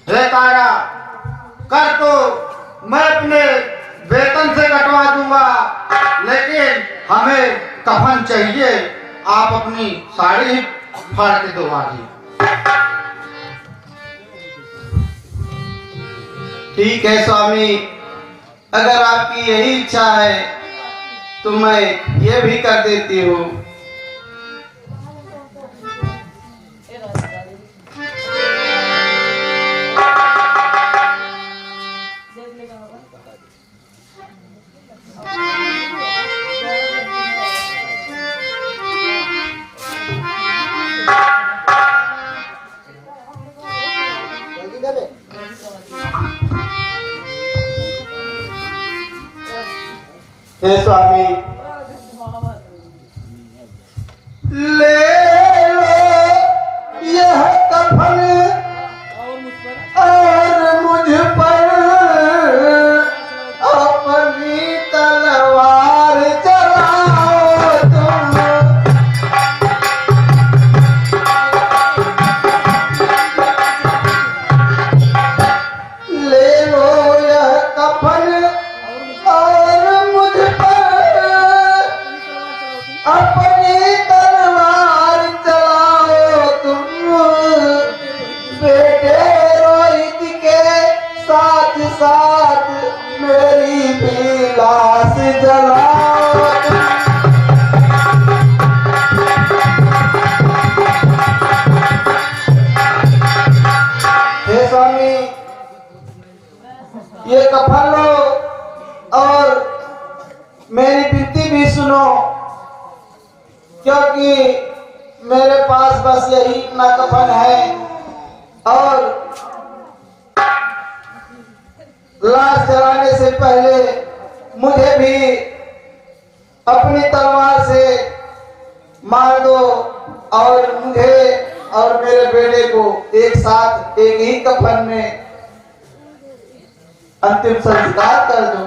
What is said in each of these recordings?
हे तारा, कर तो मैं अपने वेतन से कटवा दूंगा, लेकिन हमें कफन चाहिए। आप अपनी साड़ी ही फाड़ के दो जी। ठीक है स्वामी, अगर आपकी यही इच्छा है तो मैं ये भी कर देती हूँ। हे स्वामी, ले लो यह कफन और मुझ पर अपनी तलवार चलाओ तुम। ले लो यह कफन और मुझ अपनी तलवार चलाओ तुम। बेटे रोहित के साथ साथ मेरी भी लाश जलाओ तुम। हे स्वामी, ये कफन लो और मेरी विनती भी सुनो, क्योंकि मेरे पास बस यही इतना कफन है और लाश जलाने से पहले मुझे भी अपनी तलवार से मार दो और मुझे और मेरे बेटे को एक साथ एक ही कफन में अंतिम संस्कार कर दो।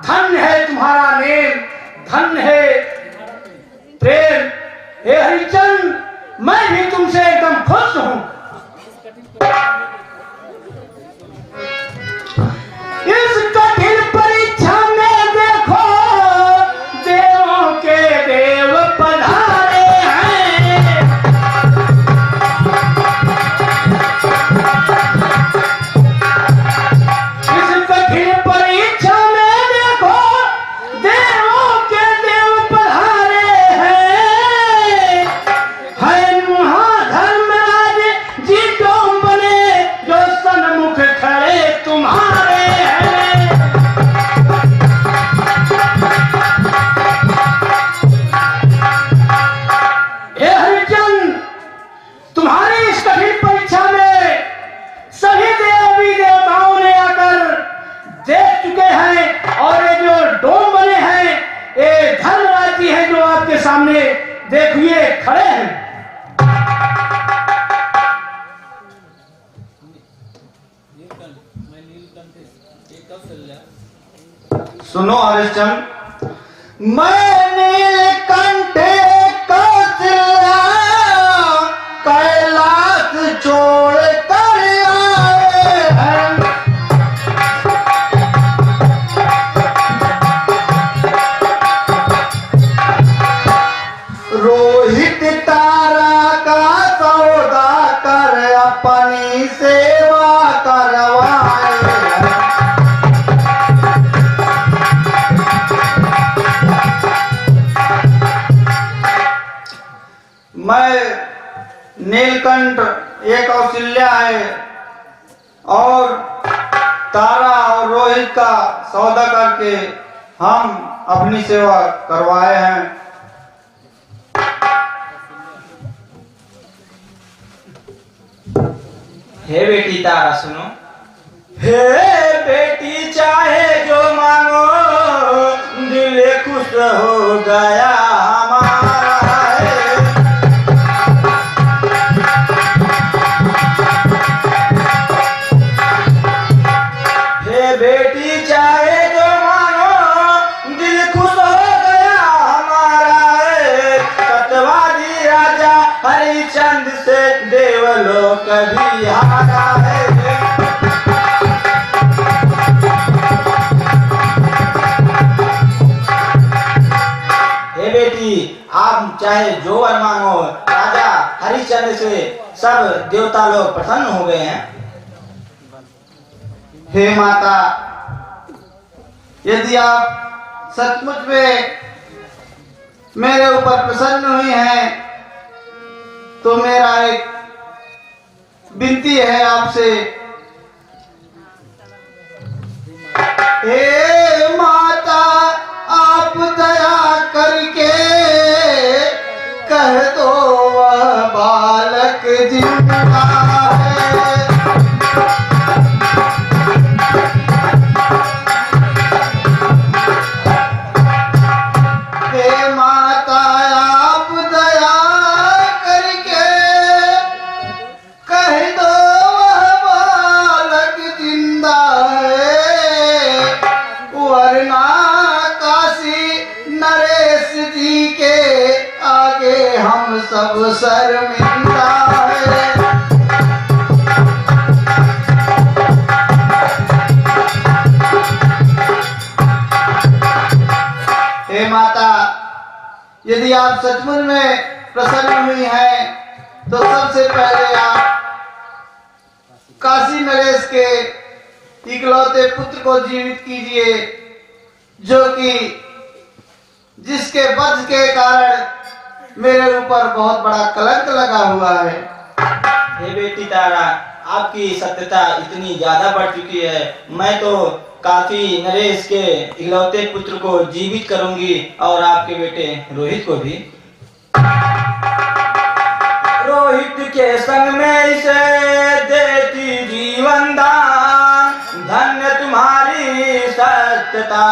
धन्य है तुम्हारा नेम, धन्य है प्रेम। हे हरिचंद, मैं भी तुमसे एकदम खुश हूं। इस कठिन परीक्षा में देखो देवों के देव पधारे हैं। इस कठिन परीक्षा में देखो देवों के देव पधारे हैं। है महाधर्मराज जी डोम बने जो सन्मुख खड़े तुम्हारे हैं। हे हरिचंद, तुम्हारी इस कठिन परीक्षा में सभी देवी देवताओं ने आकर देख चुके हैं और ये जो डोम बने हैं ये धर्मराज जी हैं जो आपके सामने देखिए खड़े हैं। सुनो हरिश्चंद्र, मैं नीलकंठ कौशल्या कैलाश छोड़ कर आए हैं। रोहित तारा का सौदा मैं नीलकंठ एक कौशल्या है और तारा और रोहित का सौदा करके हम अपनी सेवा करवाए हैं। हे बेटी तारा सुनो। हे बेटी चाहे जो मांगो दिल खुश हो गया हमारा। हे बेटी चाहे जो मांगो दिल खुश हो गया हमारा। सतवादी राजा हरिचंद से देवलोक भी हारा है। आप चाहे जो वर मांगो, राजा हरिश्चंद्र से सब देवता लोग प्रसन्न हो गए हैं। हे माता, यदि आप सचमुच में मेरे ऊपर प्रसन्न हुई हैं तो मेरा एक विनती है आपसे। हे माता, आप दया करके कह दो वह बालक जिंदा है। हे माता, आप दया करके कह दो वह बालक जिंदा है, वरना काशी नरेश जी के आगे हम सब शर्मिंदा है। हे माता, यदि आप सचमुच में प्रसन्न हुई हैं तो सबसे पहले आप काशी नरेश के इकलौते पुत्र को जीवित कीजिए, जो कि जिसके वध के कारण मेरे ऊपर बहुत बड़ा कलंक लगा हुआ है। हे बेटी तारा, आपकी सत्यता इतनी ज्यादा बढ़ चुकी है। मैं तो काशी नरेश के इकलौते पुत्र को जीवित करूंगी और आपके बेटे रोहित को भी। रोहित के संग में इसे देती जीवन दान। धन्य तुम्हारी सत्यता,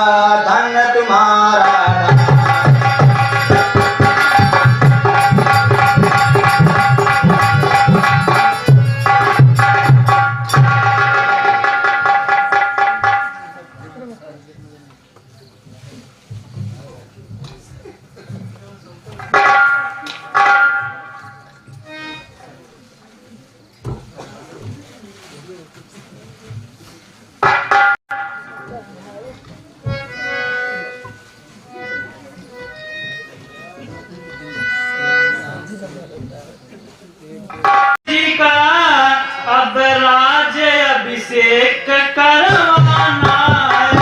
धन्य तुम्हारा जी का अब राज अभिषेक करवाना है।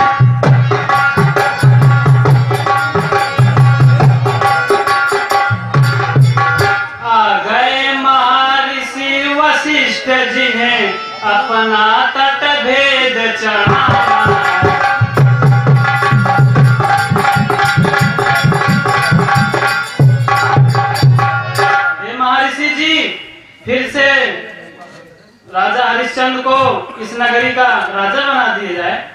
आ गए महर्षि वशिष्ठ जिन्हें अपना तट भेद चढ़ाना है। हे महर्षि जी, फिर से राजा हरिश्चंद्र को इस नगरी का राजा बना दिया जाए।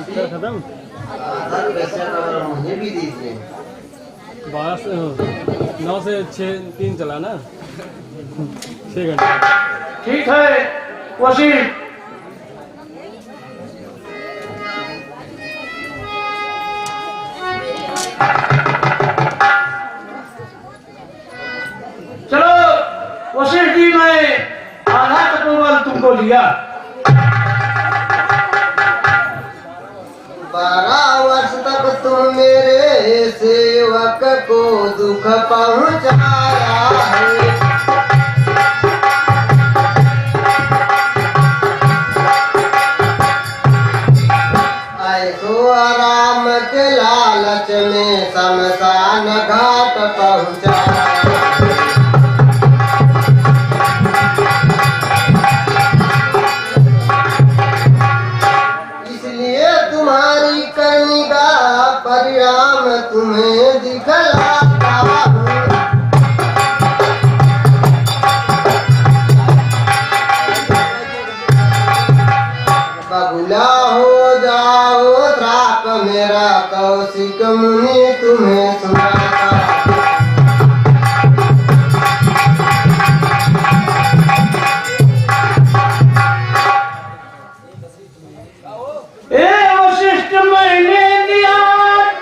खत्म। आधा पैसे तो मुझे भी दीजिए। 12 से 9 से 6 3 चला ना 6 घंटे। ठीक है वसीम, चलो वसीम जी, मैं आधा कटोबल तुमको लिया। 12 वर्ष तक तुम मेरे सेवक को दुख पहुंचाया है। ऐसो आराम के लालच में शमशान घाट पहुंचाया। इसलिए तुम्हारी करनी का परिणाम तुम्हें दिखलाता हूँ। बगुला हो जाओ श्राप मेरा कौशिक मुनि तुम्हें सुनाता। ए वशिष्ठ, मैंने दिया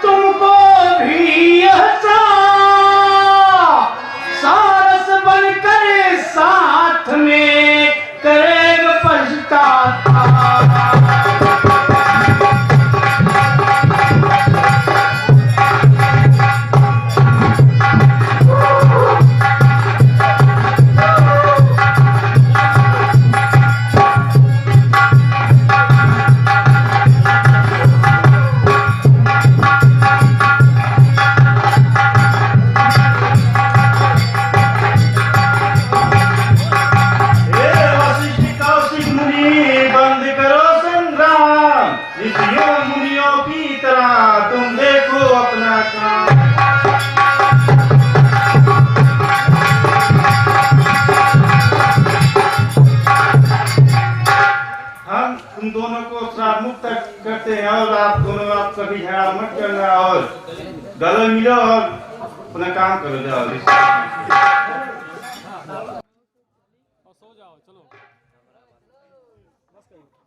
तुमको भी यह सारस बनकर साथ में करेगा पछताता। तुम दोनों को श्राप मुक्त करते हैं और आप दोनों आप कभी झगड़ा मत करना और गले मिलो और अपना काम करो जाओ। सो जाओ चलो बस करो।